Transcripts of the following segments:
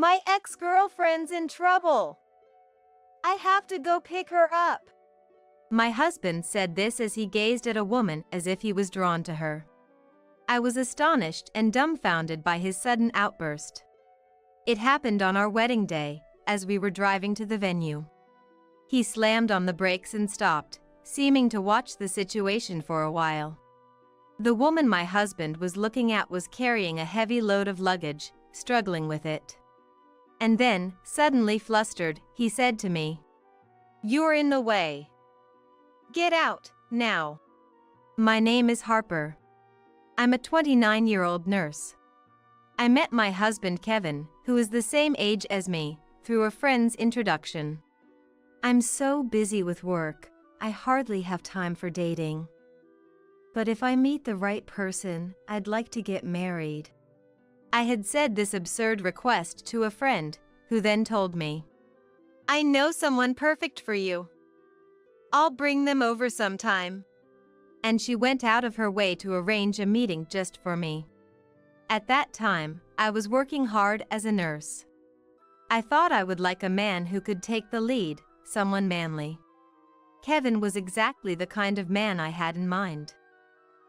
My ex-girlfriend's in trouble. I have to go pick her up. My husband said this as he gazed at a woman as if he was drawn to her. I was astonished and dumbfounded by his sudden outburst. It happened on our wedding day, as we were driving to the venue. He slammed on the brakes and stopped, seeming to watch the situation for a while. The woman my husband was looking at was carrying a heavy load of luggage, struggling with it. And then, suddenly flustered, he said to me, "You're in the way. Get out, now." My name is Harper. I'm a 29-year-old nurse. I met my husband Kevin, who is the same age as me, through a friend's introduction. I'm so busy with work, I hardly have time for dating. But if I meet the right person, I'd like to get married. I had said this absurd request to a friend, who then told me, "I know someone perfect for you. I'll bring them over sometime." And she went out of her way to arrange a meeting just for me. At that time, I was working hard as a nurse. I thought I would like a man who could take the lead, someone manly. Kevin was exactly the kind of man I had in mind.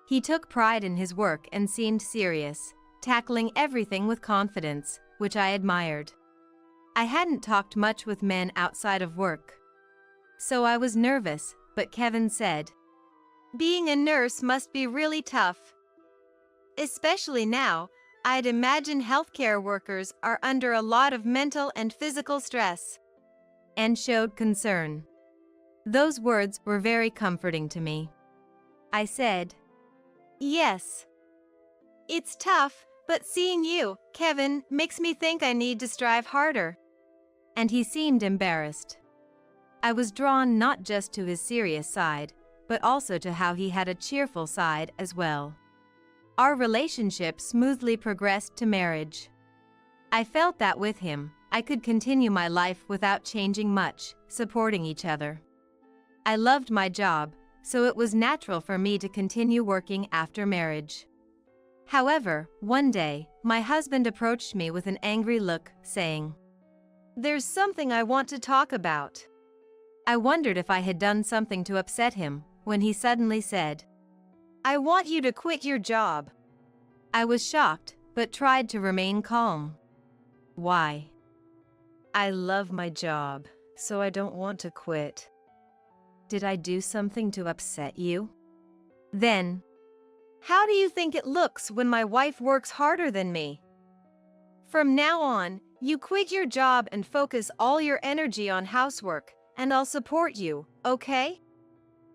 He took pride in his work and seemed serious, tackling everything with confidence, which I admired. I hadn't talked much with men outside of work, so I was nervous, but Kevin said, "Being a nurse must be really tough. Especially now, I'd imagine healthcare workers are under a lot of mental and physical stress," and showed concern. Those words were very comforting to me. I said, "Yes. It's tough, but seeing you, Kevin, makes me think I need to strive harder." And he seemed embarrassed. I was drawn not just to his serious side, but also to how he had a cheerful side as well. Our relationship smoothly progressed to marriage. I felt that with him, I could continue my life without changing much, supporting each other. I loved my job, so it was natural for me to continue working after marriage. However, one day, my husband approached me with an angry look, saying, "There's something I want to talk about." I wondered if I had done something to upset him, when he suddenly said, "I want you to quit your job." I was shocked, but tried to remain calm. "Why?" "I love my job, so I don't want to quit." "Did I do something to upset you?" Then, "How do you think it looks when my wife works harder than me? From now on, you quit your job and focus all your energy on housework, and I'll support you, okay?"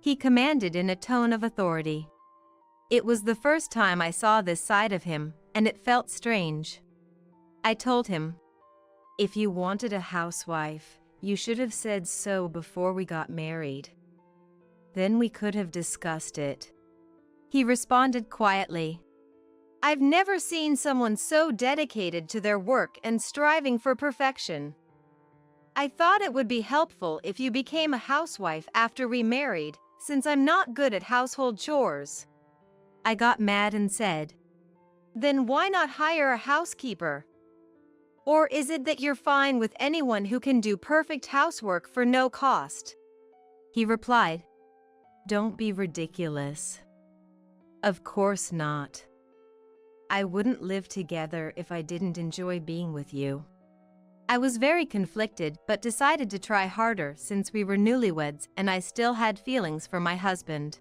He commanded in a tone of authority. It was the first time I saw this side of him, and it felt strange. I told him, "If you wanted a housewife, you should have said so before we got married. Then we could have discussed it." He responded quietly, "I've never seen someone so dedicated to their work and striving for perfection. I thought it would be helpful if you became a housewife after we married, since I'm not good at household chores." I got mad and said, "Then why not hire a housekeeper? Or is it that you're fine with anyone who can do perfect housework for no cost?" He replied, "Don't be ridiculous. Of course not. I wouldn't live together if I didn't enjoy being with you." I was very conflicted but decided to try harder since we were newlyweds and I still had feelings for my husband.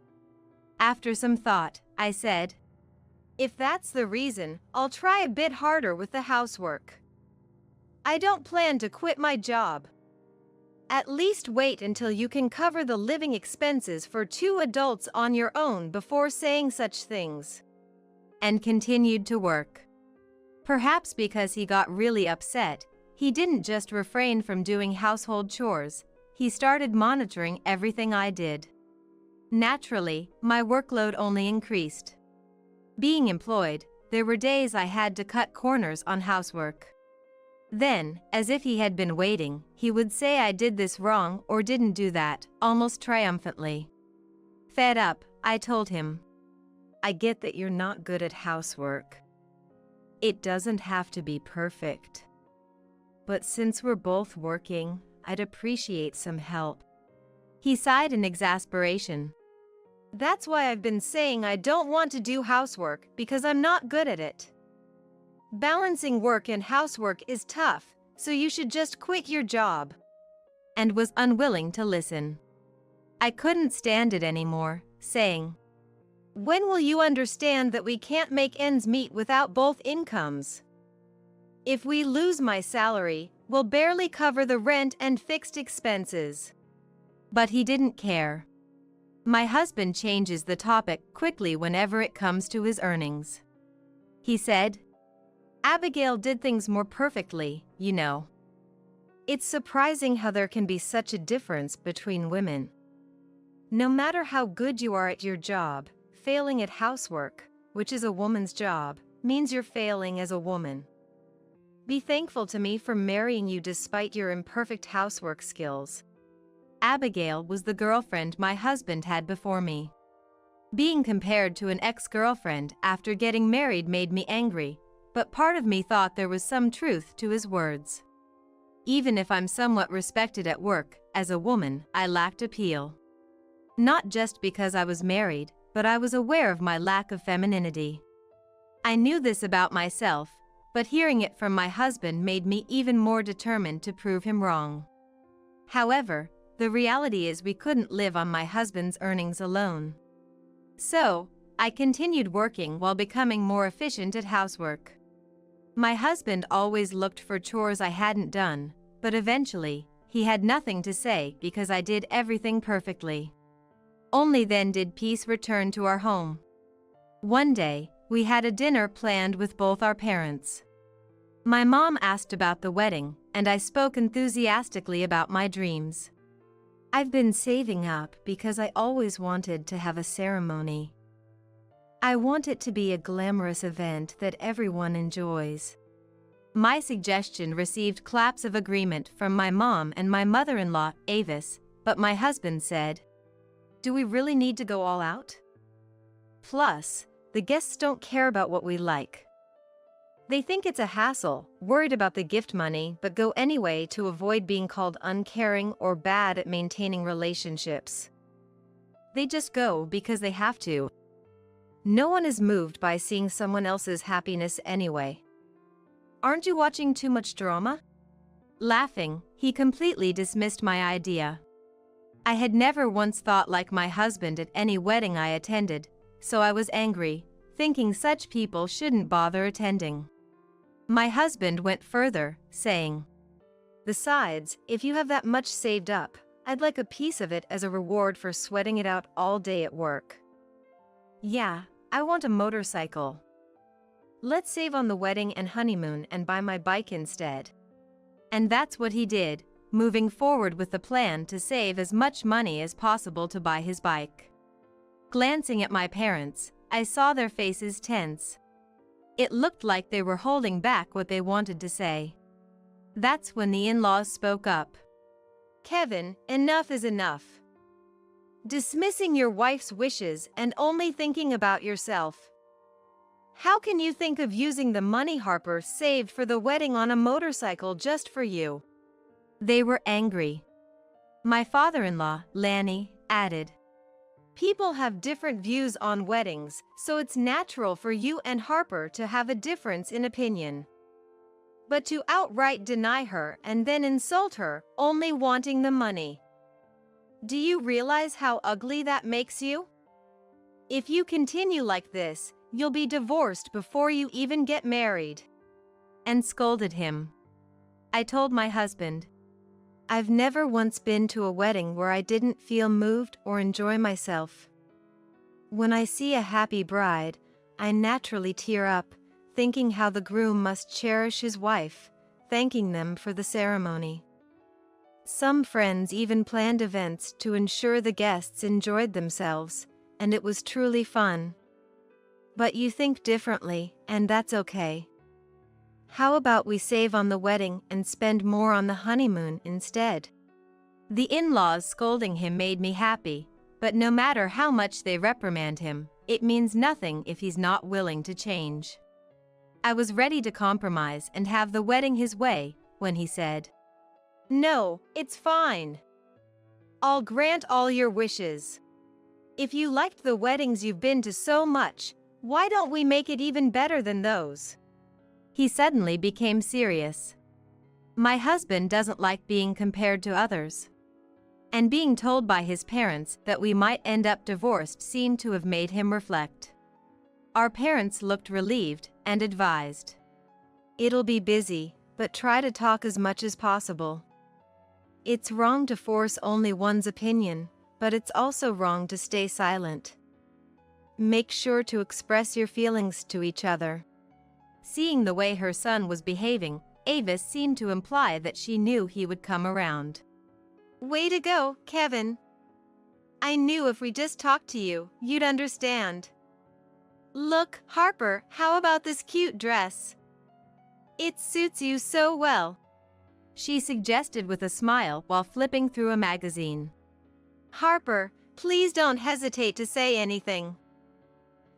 After some thought, I said, "If that's the reason, I'll try a bit harder with the housework. I don't plan to quit my job. At least wait until you can cover the living expenses for 2 adults on your own before saying such things." And continued to work. Perhaps because he got really upset, he didn't just refrain from doing household chores, he started monitoring everything I did. Naturally, my workload only increased. Being employed, there were days I had to cut corners on housework. Then, as if he had been waiting, he would say I did this wrong or didn't do that, almost triumphantly. Fed up, I told him, "I get that you're not good at housework. It doesn't have to be perfect. but since we're both working, I'd appreciate some help." He sighed in exasperation. "That's why I've been saying I don't want to do housework, because I'm not good at it. Balancing work and housework is tough, so you should just quit your job." And was unwilling to listen. I couldn't stand it anymore, saying, "When will you understand that we can't make ends meet without both incomes? If we lose my salary, we'll barely cover the rent and fixed expenses." But he didn't care. My husband changes the topic quickly whenever it comes to his earnings. He said, "Abigail did things more perfectly, you know. It's surprising how there can be such a difference between women. No matter how good you are at your job, failing at housework, which is a woman's job, means you're failing as a woman. Be thankful to me for marrying you despite your imperfect housework skills." Abigail was the girlfriend my husband had before me. Being compared to an ex-girlfriend after getting married made me angry, but part of me thought there was some truth to his words. Even if I'm somewhat respected at work, as a woman, I lacked appeal. Not just because I was married, but I was aware of my lack of femininity. I knew this about myself, but hearing it from my husband made me even more determined to prove him wrong. However, the reality is we couldn't live on my husband's earnings alone. So, I continued working while becoming more efficient at housework. My husband always looked for chores I hadn't done, but eventually, he had nothing to say because I did everything perfectly. Only then did peace return to our home. One day, we had a dinner planned with both our parents. My mom asked about the wedding, and I spoke enthusiastically about my dreams. "I've been saving up because I always wanted to have a ceremony. I want it to be a glamorous event that everyone enjoys." My suggestion received claps of agreement from my mom and my mother-in-law, Avis, but my husband said, "Do we really need to go all out? Plus, the guests don't care about what we like. They think it's a hassle, worried about the gift money, but go anyway to avoid being called uncaring or bad at maintaining relationships. They just go because they have to. No one is moved by seeing someone else's happiness anyway. Aren't you watching too much drama?" Laughing, he completely dismissed my idea. I had never once thought like my husband at any wedding I attended, so I was angry, thinking such people shouldn't bother attending. My husband went further, saying, "Besides, if you have that much saved up, I'd like a piece of it as a reward for sweating it out all day at work. Yeah, I want a motorcycle. Let's save on the wedding and honeymoon and buy my bike instead." And that's what he did, moving forward with the plan to save as much money as possible to buy his bike. Glancing at my parents, I saw their faces tense. It looked like they were holding back what they wanted to say. That's when the in-laws spoke up. "Kevin, enough is enough. Dismissing your wife's wishes and only thinking about yourself. How can you think of using the money Harper saved for the wedding on a motorcycle just for you?" They were angry. My father-in-law, Lanny, added, "People have different views on weddings, so it's natural for you and Harper to have a difference in opinion. But to outright deny her and then insult her, only wanting the money. Do you realize how ugly that makes you? If you continue like this, you'll be divorced before you even get married." And scolded him. I told my husband, "I've never once been to a wedding where I didn't feel moved or enjoy myself. When I see a happy bride, I naturally tear up, thinking how the groom must cherish his wife, thanking them for the ceremony. Some friends even planned events to ensure the guests enjoyed themselves, and it was truly fun. But you think differently, and that's okay. How about we save on the wedding and spend more on the honeymoon instead?" The in-laws scolding him made me happy, but no matter how much they reprimand him, it means nothing if he's not willing to change. I was ready to compromise and have the wedding his way, when he said, "No, it's fine. I'll grant all your wishes. If you liked the weddings you've been to so much, why don't we make it even better than those?" He suddenly became serious. My husband doesn't like being compared to others. And being told by his parents that we might end up divorced seemed to have made him reflect. Our parents looked relieved and advised, "It'll be busy, but try to talk as much as possible. It's wrong to force only one's opinion, but it's also wrong to stay silent. Make sure to express your feelings to each other." Seeing the way her son was behaving, Avis seemed to imply that she knew he would come around. "Way to go, Kevin. I knew if we just talked to you, you'd understand. Look, Harper, how about this cute dress? It suits you so well," she suggested with a smile while flipping through a magazine. "Harper, please don't hesitate to say anything.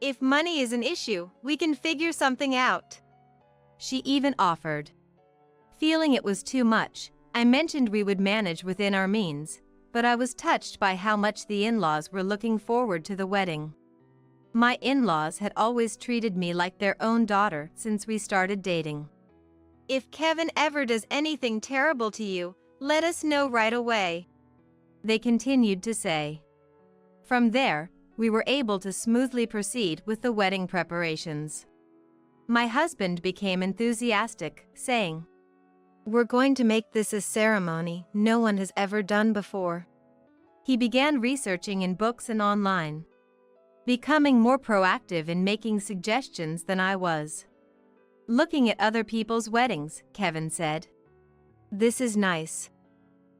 If money is an issue, we can figure something out," she even offered. Feeling it was too much, I mentioned we would manage within our means, but I was touched by how much the in-laws were looking forward to the wedding. My in-laws had always treated me like their own daughter since we started dating. "If Kevin ever does anything terrible to you, let us know right away," they continued to say. From there, we were able to smoothly proceed with the wedding preparations. My husband became enthusiastic, saying, "We're going to make this a ceremony no one has ever done before." He began researching in books and online, becoming more proactive in making suggestions than I was. "Looking at other people's weddings," Kevin said. "This is nice."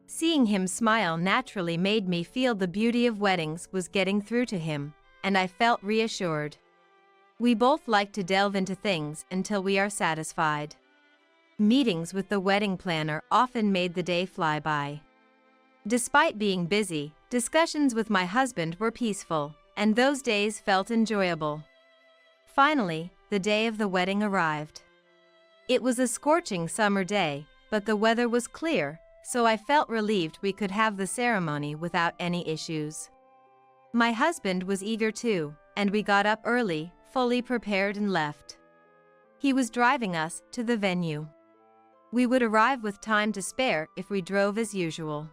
Seeing him smile naturally made me feel the beauty of weddings was getting through to him, and I felt reassured. We both like to delve into things until we are satisfied. Meetings with the wedding planner often made the day fly by. Despite being busy, discussions with my husband were peaceful, and those days felt enjoyable. Finally, the day of the wedding arrived. It was a scorching summer day, but the weather was clear, so I felt relieved we could have the ceremony without any issues. My husband was eager too, and we got up early, fully prepared and left. He was driving us to the venue. We would arrive with time to spare if we drove as usual.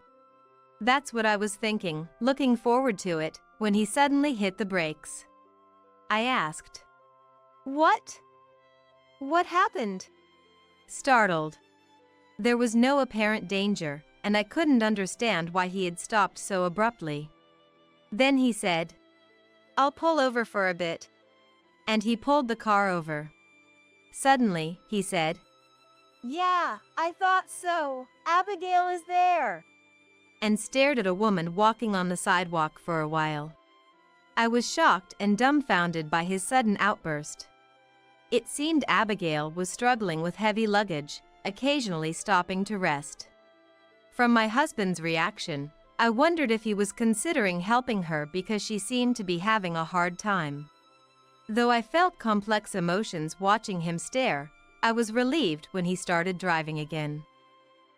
That's what I was thinking, looking forward to it, when he suddenly hit the brakes. I asked, "What? What happened?" Startled. There was no apparent danger, and I couldn't understand why he had stopped so abruptly. Then he said, "I'll pull over for a bit." And he pulled the car over. Suddenly, he said, "Yeah, I thought so. Abigail is there," and stared at a woman walking on the sidewalk for a while. I was shocked and dumbfounded by his sudden outburst. It seemed Abigail was struggling with heavy luggage, occasionally stopping to rest. From my husband's reaction, I wondered if he was considering helping her because she seemed to be having a hard time. Though I felt complex emotions watching him stare, I was relieved when he started driving again.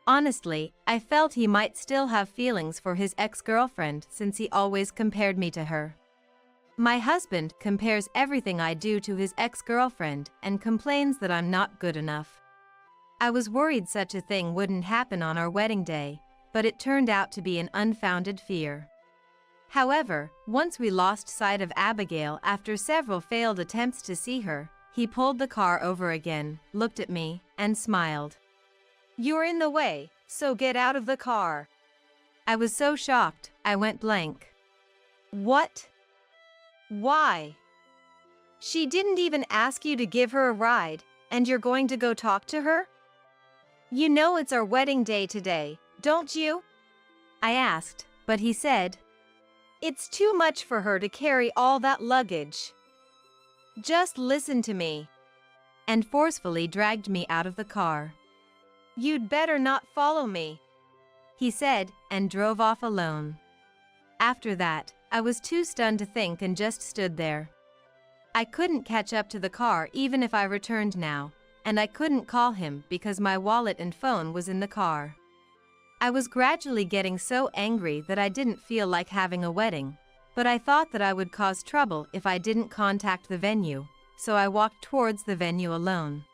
Honestly, I felt he might still have feelings for his ex-girlfriend since he always compared me to her. My husband compares everything I do to his ex-girlfriend and complains that I'm not good enough. I was worried such a thing wouldn't happen on our wedding day, but it turned out to be an unfounded fear. However, once we lost sight of Abigail after several failed attempts to see her, he pulled the car over again, looked at me, and smiled. "You're in the way, so get out of the car." I was so shocked, I went blank. "What? Why? She didn't even ask you to give her a ride, and you're going to go talk to her? You know it's our wedding day today, don't you?" I asked, but he said, "It's too much for her to carry all that luggage. Just listen to me," and forcefully dragged me out of the car. "You'd better not follow me," he said, and drove off alone. After that, I was too stunned to think and just stood there. I couldn't catch up to the car even if I returned now, and I couldn't call him because my wallet and phone was in the car. I was gradually getting so angry that I didn't feel like having a wedding, but I thought that I would cause trouble if I didn't contact the venue, so I walked towards the venue alone.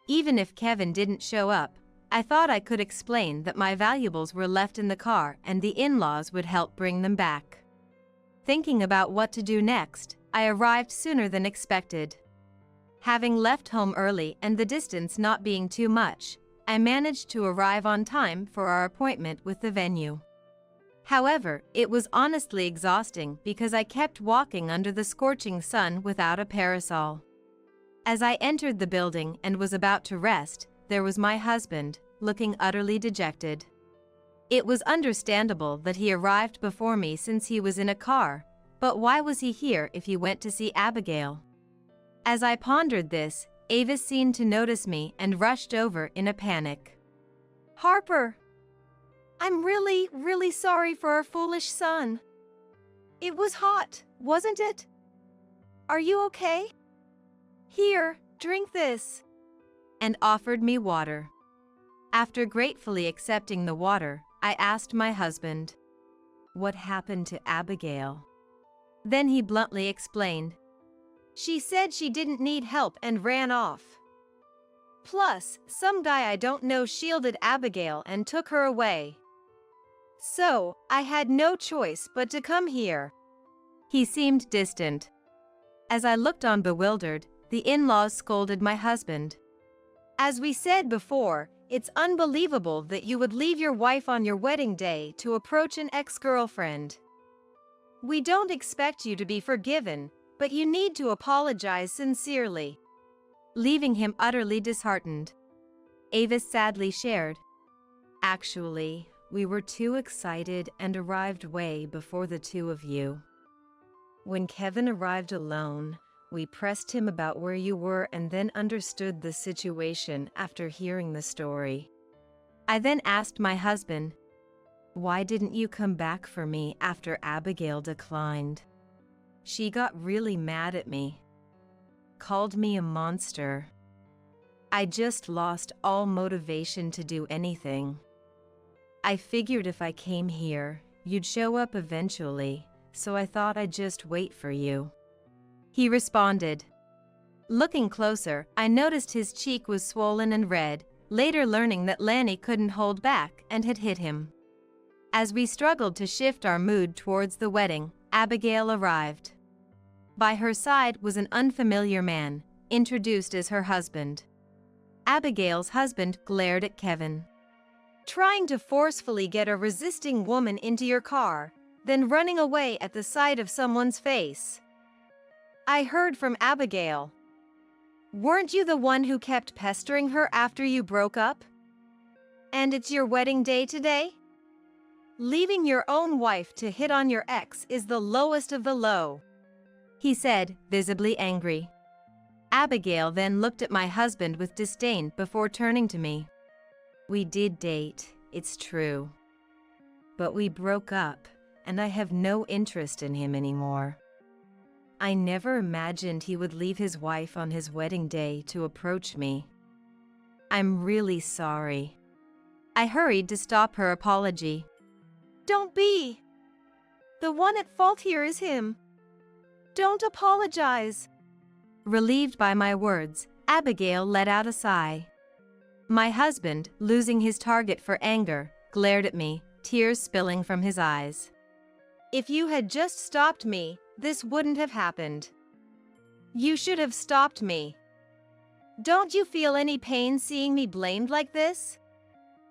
Even if Kevin didn't show up, I thought I could explain that my valuables were left in the car and the in-laws would help bring them back. Thinking about what to do next, I arrived sooner than expected. Having left home early and the distance not being too much, I managed to arrive on time for our appointment with the venue. However, it was honestly exhausting because I kept walking under the scorching sun without a parasol. As I entered the building and was about to rest, there was my husband, looking utterly dejected. It was understandable that he arrived before me since he was in a car, but why was he here if he went to see Abigail? As I pondered this, Avis seemed to notice me and rushed over in a panic. Harper! I'm really sorry for our foolish son. It was hot, wasn't it? Are you okay? Here, drink this. And offered me water. After gratefully accepting the water, I asked my husband, "What happened to Abigail?" Then he bluntly explained, "She said she didn't need help and ran off. Plus, some guy I don't know shielded Abigail and took her away. So, I had no choice but to come here." He seemed distant. As I looked on bewildered, the in-laws scolded my husband. "As we said before, it's unbelievable that you would leave your wife on your wedding day to approach an ex-girlfriend. We don't expect you to be forgiven, but you need to apologize sincerely." Leaving him utterly disheartened. Avis sadly shared, "Actually, we were too excited and arrived way before the two of you. When Kevin arrived alone, we pressed him about where you were and then understood the situation after hearing the story. I then asked my husband, why didn't you come back for me after Abigail declined? She got really mad at me. Called me a monster. I just lost all motivation to do anything. I figured if I came here, you'd show up eventually, so I thought I'd just wait for you." He responded. Looking closer, I noticed his cheek was swollen and red, later learning that Lanny couldn't hold back and had hit him. As we struggled to shift our mood towards the wedding, Abigail arrived. By her side was an unfamiliar man, introduced as her husband. Abigail's husband glared at Kevin. "Trying to forcefully get a resisting woman into your car, then running away at the sight of someone's face. I heard from Abigail. Weren't you the one who kept pestering her after you broke up? And it's your wedding day today? Leaving your own wife to hit on your ex is the lowest of the low," he said, visibly angry. Abigail then looked at my husband with disdain before turning to me. "We did date, it's true. But we broke up, and I have no interest in him anymore. I never imagined he would leave his wife on his wedding day to approach me. I'm really sorry." I hurried to stop her apology. "Don't be. The one at fault here is him. Don't apologize." Relieved by my words, Abigail let out a sigh. My husband, losing his target for anger, glared at me, tears spilling from his eyes. "If you had just stopped me, this wouldn't have happened. You should have stopped me. Don't you feel any pain seeing me blamed like this?"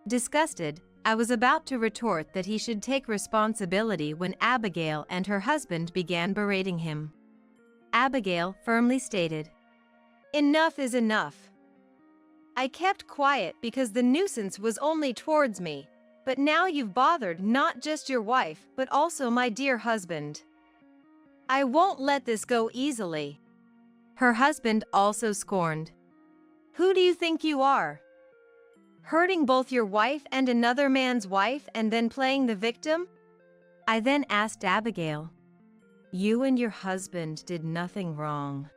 Disgusted, I was about to retort that he should take responsibility when Abigail and her husband began berating him. Abigail firmly stated, "Enough is enough. I kept quiet because the nuisance was only towards me, but now you've bothered not just your wife but also my dear husband. I won't let this go easily." Her husband also scorned. "Who do you think you are? Hurting both your wife and another man's wife and then playing the victim?" I then asked Abigail, "You and your husband did nothing wrong.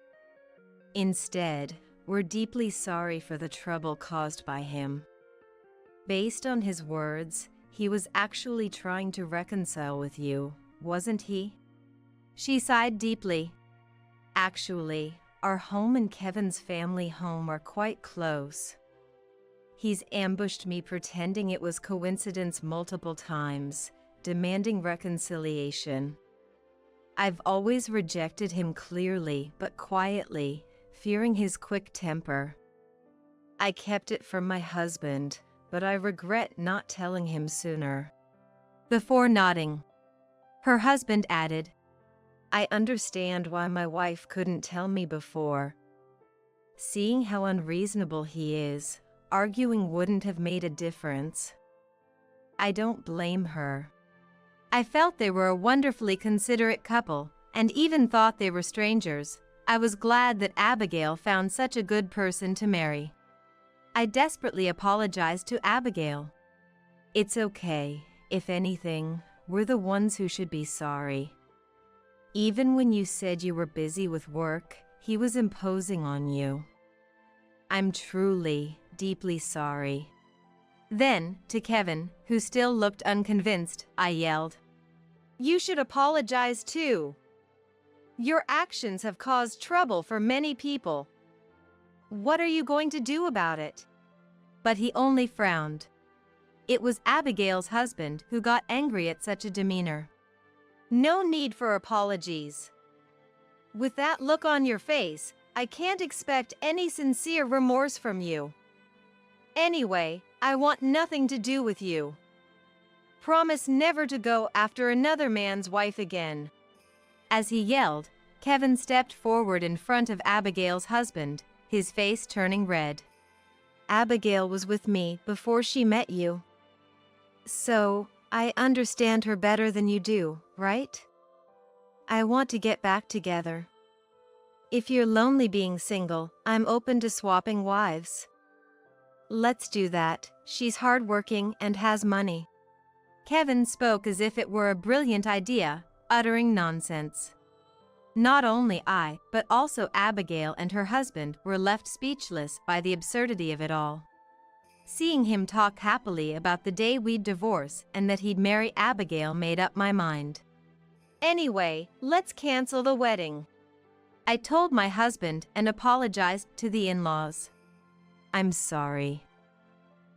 Instead, We're deeply sorry for the trouble caused by him." Based on his words, he was actually trying to reconcile with you, wasn't he? She sighed deeply. Actually, our home and Kevin's family home are quite close. He's ambushed me pretending it was coincidence multiple times, demanding reconciliation. I've always rejected him clearly but quietly, fearing his quick temper. I kept it from my husband, but I regret not telling him sooner. Before nodding, her husband added, "I understand why my wife couldn't tell me before. Seeing how unreasonable he is, arguing wouldn't have made a difference. I don't blame her." I felt they were a wonderfully considerate couple, and even thought they were strangers. I was glad that Abigail found such a good person to marry. I desperately apologized to Abigail. "It's okay. If anything, we're the ones who should be sorry. Even when you said you were busy with work, he was imposing on you. I'm truly, deeply sorry." Then, to Kevin, who still looked unconvinced, I yelled, "You should apologize too. Your actions have caused trouble for many people. What are you going to do about it?" But he only frowned. It was Abigail's husband who got angry at such a demeanor. "No need for apologies. With that look on your face, I can't expect any sincere remorse from you. Anyway, I want nothing to do with you. Promise never to go after another man's wife again." As he yelled, Kevin stepped forward in front of Abigail's husband, his face turning red. "Abigail was with me before she met you. So, I understand her better than you do, right? I want to get back together. If you're lonely being single, I'm open to swapping wives. Let's do that. She's hardworking and has money." Kevin spoke as if it were a brilliant idea, uttering nonsense. Not only I, but also Abigail and her husband were left speechless by the absurdity of it all. Seeing him talk happily about the day we'd divorce and that he'd marry Abigail made up my mind. "Anyway, let's cancel the wedding." I told my husband and apologized to the in-laws. "I'm sorry.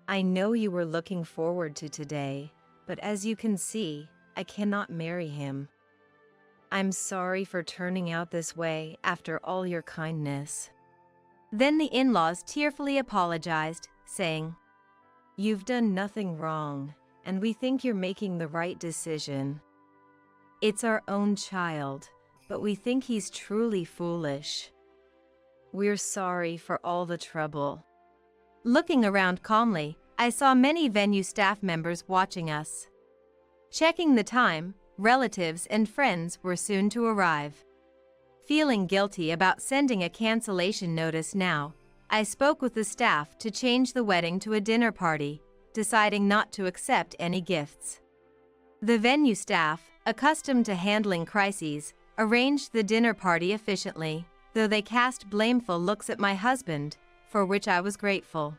I know you were looking forward to today, but as you can see, I cannot marry him. I'm sorry for turning out this way after all your kindness." Then the in-laws tearfully apologized, saying, "You've done nothing wrong, and we think you're making the right decision. It's our own child, but we think he's truly foolish. We're sorry for all the trouble." Looking around calmly, I saw many venue staff members watching us. Checking the time, relatives and friends were soon to arrive. Feeling guilty about sending a cancellation notice now, I spoke with the staff to change the wedding to a dinner party, deciding not to accept any gifts. The venue staff, accustomed to handling crises, arranged the dinner party efficiently, though they cast blameful looks at my husband, for which I was grateful.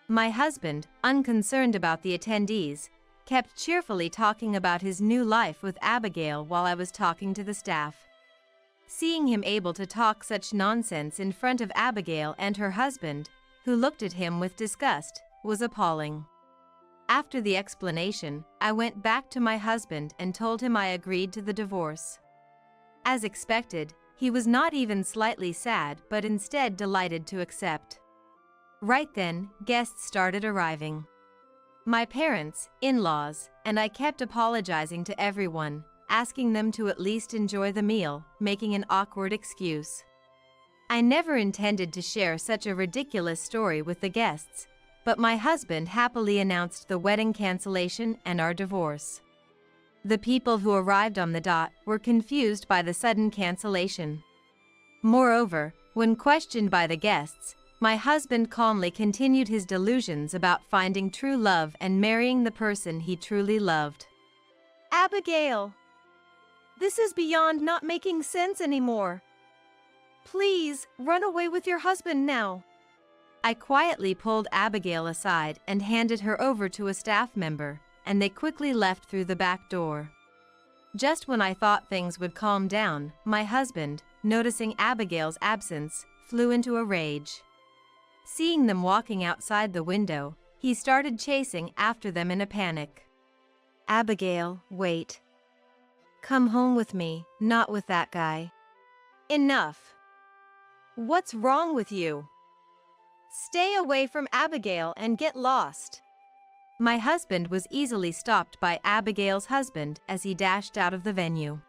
My husband, unconcerned about the attendees, kept cheerfully talking about his new life with Abigail while I was talking to the staff. Seeing him able to talk such nonsense in front of Abigail and her husband, who looked at him with disgust, was appalling. After the explanation, I went back to my husband and told him I agreed to the divorce. As expected, he was not even slightly sad but instead delighted to accept. Right then, guests started arriving. My parents, in-laws, and I kept apologizing to everyone, asking them to at least enjoy the meal, making an awkward excuse. I never intended to share such a ridiculous story with the guests, but my husband happily announced the wedding cancellation and our divorce. The people who arrived on the dot were confused by the sudden cancellation. Moreover, when questioned by the guests, my husband calmly continued his delusions about finding true love and marrying the person he truly loved. "Abigail, this is beyond not making sense anymore. Please, run away with your husband now. I quietly pulled Abigail aside and handed her over to a staff member, and they quickly left through the back door. Just when I thought things would calm down, my husband, noticing Abigail's absence, flew into a rage. Seeing them walking outside the window, he started chasing after them in a panic. Abigail, wait. Come home with me, not with that guy. Enough. What's wrong with you? Stay away from Abigail and get lost. My husband was easily stopped by Abigail's husband as he dashed out of the venue.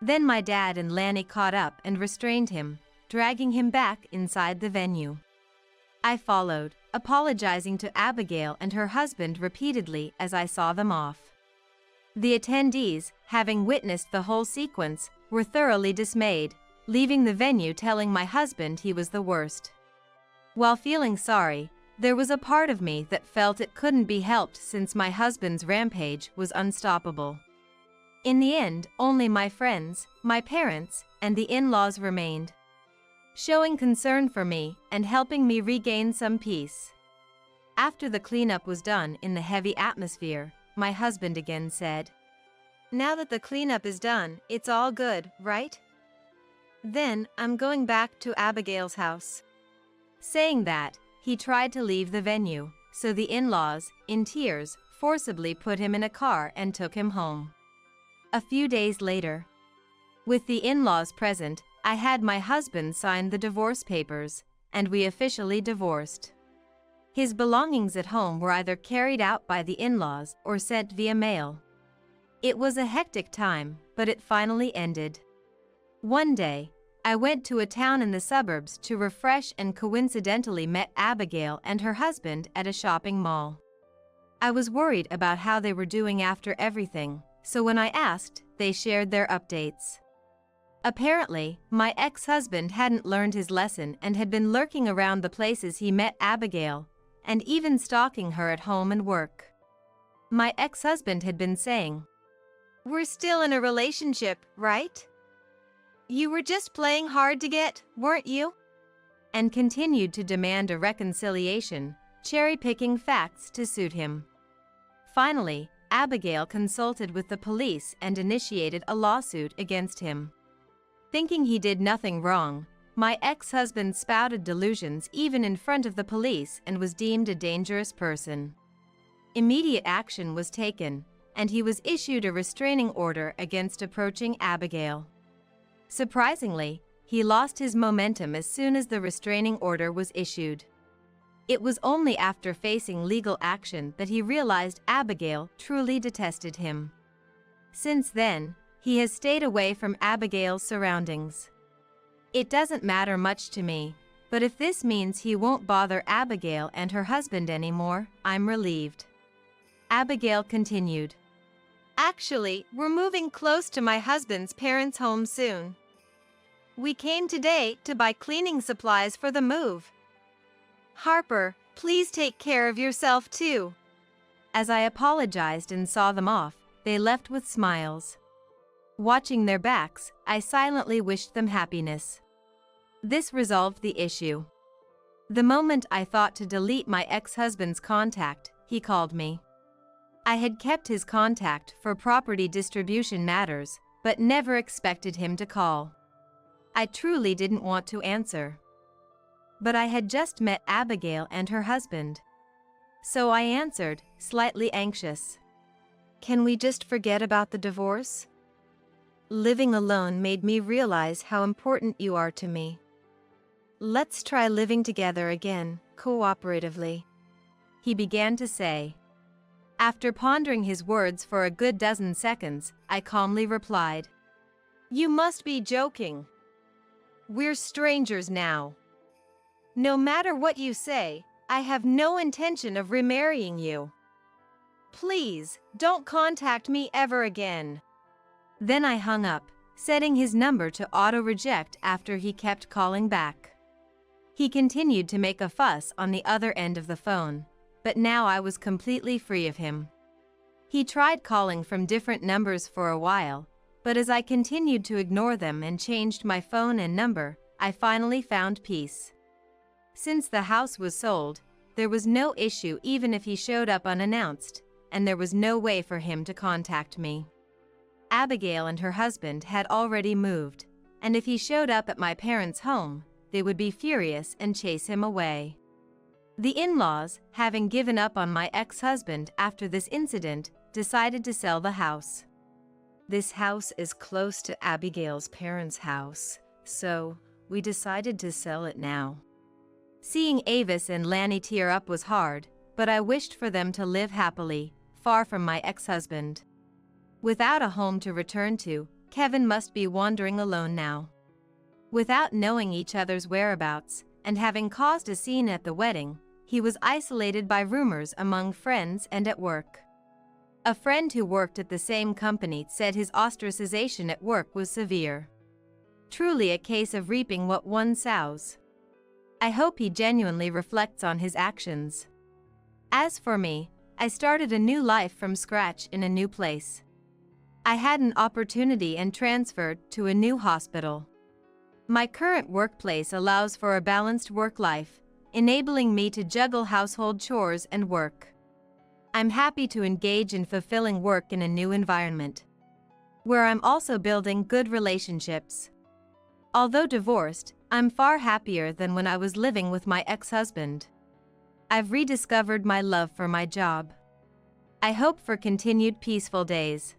Then my dad and Lanny caught up and restrained him, dragging him back inside the venue. I followed, apologizing to Abigail and her husband repeatedly as I saw them off. The attendees, having witnessed the whole sequence, were thoroughly dismayed, leaving the venue telling my husband he was the worst. While feeling sorry, there was a part of me that felt it couldn't be helped since my husband's rampage was unstoppable. In the end, only my friends, my parents, and the in-laws remained, showing concern for me and helping me regain some peace. After the cleanup was done in the heavy atmosphere, my husband again said, "Now that the cleanup is done, it's all good, right? Then, I'm going back to Abigail's house." Saying that, he tried to leave the venue, so the in-laws, in tears, forcibly put him in a car and took him home. A few days later, with the in-laws present, I had my husband sign the divorce papers, and we officially divorced. His belongings at home were either carried out by the in-laws or sent via mail. It was a hectic time, but it finally ended. One day, I went to a town in the suburbs to refresh and coincidentally met Abigail and her husband at a shopping mall. I was worried about how they were doing after everything, so when I asked, they shared their updates. Apparently, my ex-husband hadn't learned his lesson and had been lurking around the places he met Abigail, and even stalking her at home and work. My ex-husband had been saying, "We're still in a relationship, right? You were just playing hard to get, weren't you?" and continued to demand a reconciliation, cherry-picking facts to suit him. Finally, Abigail consulted with the police and initiated a lawsuit against him. Thinking he did nothing wrong, my ex-husband spouted delusions even in front of the police and was deemed a dangerous person. Immediate action was taken, and he was issued a restraining order against approaching Abigail. Surprisingly, he lost his momentum as soon as the restraining order was issued. It was only after facing legal action that he realized Abigail truly detested him. Since then, he has stayed away from Abigail's surroundings. It doesn't matter much to me, but if this means he won't bother Abigail and her husband anymore, I'm relieved. Abigail continued, "Actually, we're moving close to my husband's parents' home soon. We came today to buy cleaning supplies for the move. Harper, please take care of yourself too." As I apologized and saw them off, they left with smiles. Watching their backs, I silently wished them happiness. This resolved the issue. The moment I thought to delete my ex-husband's contact, he called me. I had kept his contact for property distribution matters, but never expected him to call. I truly didn't want to answer. But I had just met Abigail and her husband. So I answered, slightly anxious. "Can we just forget about the divorce? Living alone made me realize how important you are to me. Let's try living together again, cooperatively," he began to say. After pondering his words for a good dozen seconds, I calmly replied, "You must be joking. We're strangers now. No matter what you say, I have no intention of remarrying you. Please, don't contact me ever again." Then I hung up, setting his number to auto-reject after he kept calling back. He continued to make a fuss on the other end of the phone, but now I was completely free of him. He tried calling from different numbers for a while, but as I continued to ignore them and changed my phone and number, I finally found peace. Since the house was sold, there was no issue even if he showed up unannounced, and there was no way for him to contact me. Abigail and her husband had already moved, and if he showed up at my parents' home, they would be furious and chase him away. The in-laws, having given up on my ex-husband after this incident, decided to sell the house. This house is close to Abigail's parents' house, so we decided to sell it now. Seeing Avis and Lanny tear up was hard, but I wished for them to live happily, far from my ex-husband. Without a home to return to, Kevin must be wandering alone now. Without knowing each other's whereabouts, and having caused a scene at the wedding, he was isolated by rumors among friends and at work. A friend who worked at the same company said his ostracization at work was severe. Truly a case of reaping what one sows. I hope he genuinely reflects on his actions. As for me, I started a new life from scratch in a new place. I had an opportunity and transferred to a new hospital. My current workplace allows for a balanced work life, enabling me to juggle household chores and work. I'm happy to engage in fulfilling work in a new environment, where I'm also building good relationships. Although divorced, I'm far happier than when I was living with my ex-husband. I've rediscovered my love for my job. I hope for continued peaceful days.